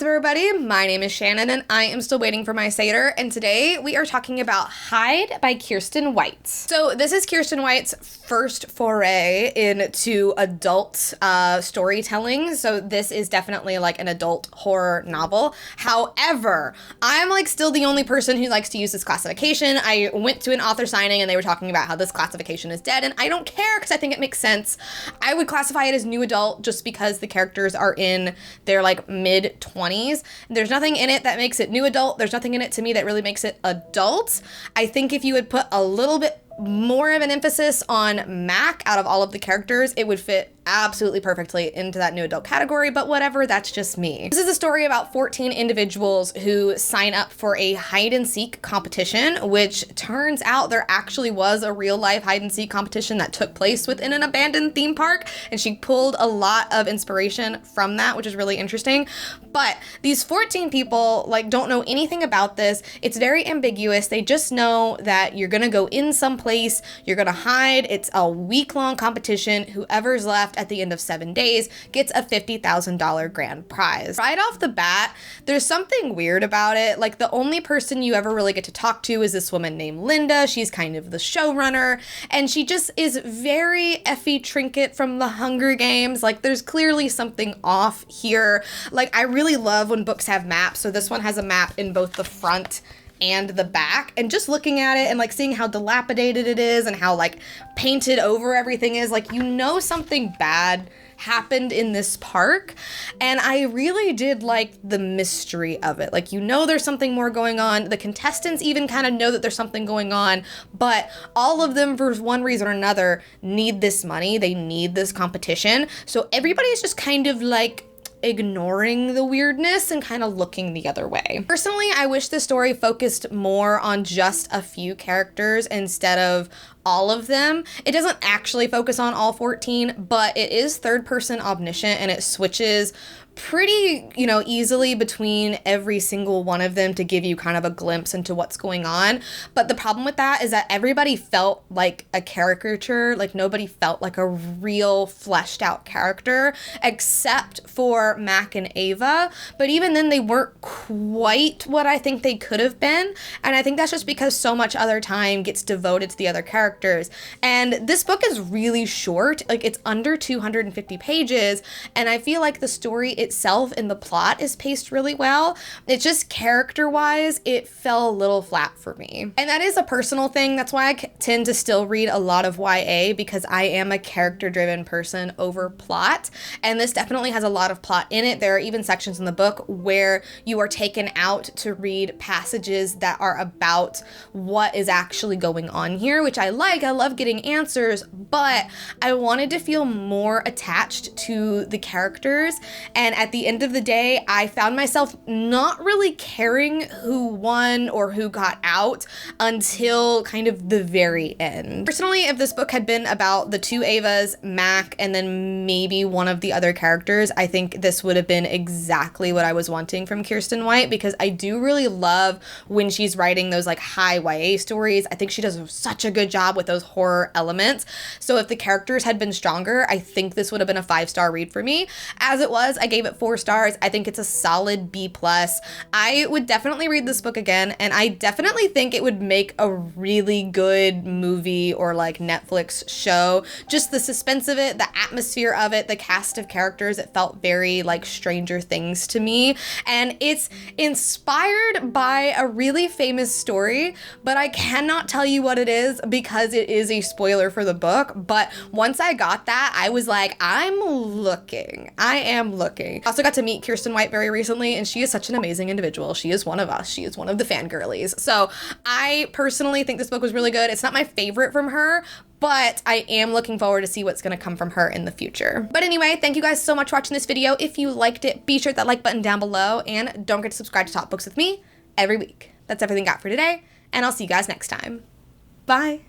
up, everybody? My name is Shannon, and I am still waiting for my Satyr, and today we are talking about Hide by Kiersten White. So this is Kiersten White's first foray into adult storytelling, so this is definitely like an adult horror novel. However, I'm like still the only person who likes to use this classification. I went to an author signing and they were talking about how this classification is dead, and I don't care because I think it makes sense. I would classify it as new adult just because the characters are in their like mid-20s. There's nothing in it that makes it new adult. There's nothing in it to me that really makes it adult. I think if you would put a little bit more of an emphasis on Mac out of all of the characters, it would fit absolutely perfectly into that new adult category, but whatever, that's just me. This is a story about 14 individuals who sign up for a hide and seek competition, which turns out there actually was a real life hide and seek competition that took place within an abandoned theme park, and she pulled a lot of inspiration from that, which is really interesting. But these 14 people like don't know anything about this. It's very ambiguous. They just know that you're gonna go in some place, you're gonna hide. It's a week-long competition. Whoever's left at the end of 7 days gets a $50,000 grand prize. Right off the bat, there's something weird about it. Like, the only person you ever really get to talk to is this woman named Linda. She's kind of the showrunner, and she just is very Effie Trinket from the Hunger Games. Like, there's clearly something off here. Like, I really love when books have maps, so this one has a map in both the front and the back, and just looking at it and like seeing how dilapidated it is and how like painted over everything is, like, you know something bad happened in this park. And I really did like the mystery of it. Like, you know there's something more going on. The contestants even kind of know that there's something going on, but all of them, for one reason or another, need this money. They need this competition. So everybody's just kind of like ignoring the weirdness and kind of looking the other way. Personally, I wish the story focused more on just a few characters instead of all of them. It doesn't actually focus on all 14, but it is third person omniscient, and it switches pretty, easily between every single one of them to give you kind of a glimpse into what's going on. But the problem with that is that everybody felt like a caricature. Like, nobody felt like a real fleshed out character except for Mac and Ava. But even then, they weren't quite what I think they could have been. And I think that's just because so much other time gets devoted to the other characters. And this book is really short. Like, it's under 250 pages. And I feel like the story itself and the plot is paced really well. It's just character-wise, it fell a little flat for me. And that is a personal thing. That's why I tend to still read a lot of YA, because I am a character-driven person over plot. And this definitely has a lot of plot in it. There are even sections in the book where you are taken out to read passages that are about what is actually going on here, which I like. I love getting answers, but I wanted to feel more attached to the characters. And at the end of the day, I found myself not really caring who won or who got out until kind of the very end. Personally, if this book had been about the two Avas, Mac, and then maybe one of the other characters, I think this would have been exactly what I was wanting from Kiersten White, because I do really love when she's writing those like high YA stories. I think she does such a good job with those horror elements. So if the characters had been stronger, I think this would have been a 5-star read for me. As it was, I gave it 4 stars. I think it's a solid B+. I would definitely read this book again, and I definitely think it would make a really good movie or like Netflix show. Just the suspense of it, the atmosphere of it, the cast of characters, it felt very like Stranger Things to me. And it's inspired by a really famous story, but I cannot tell you what it is because it is a spoiler for the book. But once I got that, I was like, I am looking. I also got to meet Kiersten White very recently, and she is such an amazing individual. She is one of us. She is one of the fangirlies. So I personally think this book was really good. It's not my favorite from her, but I am looking forward to see what's going to come from her in the future. But anyway, thank you guys so much for watching this video. If you liked it, be sure to hit that like button down below, and don't forget to subscribe to Talk Books with me every week. That's everything I got for today, and I'll see you guys next time. Bye.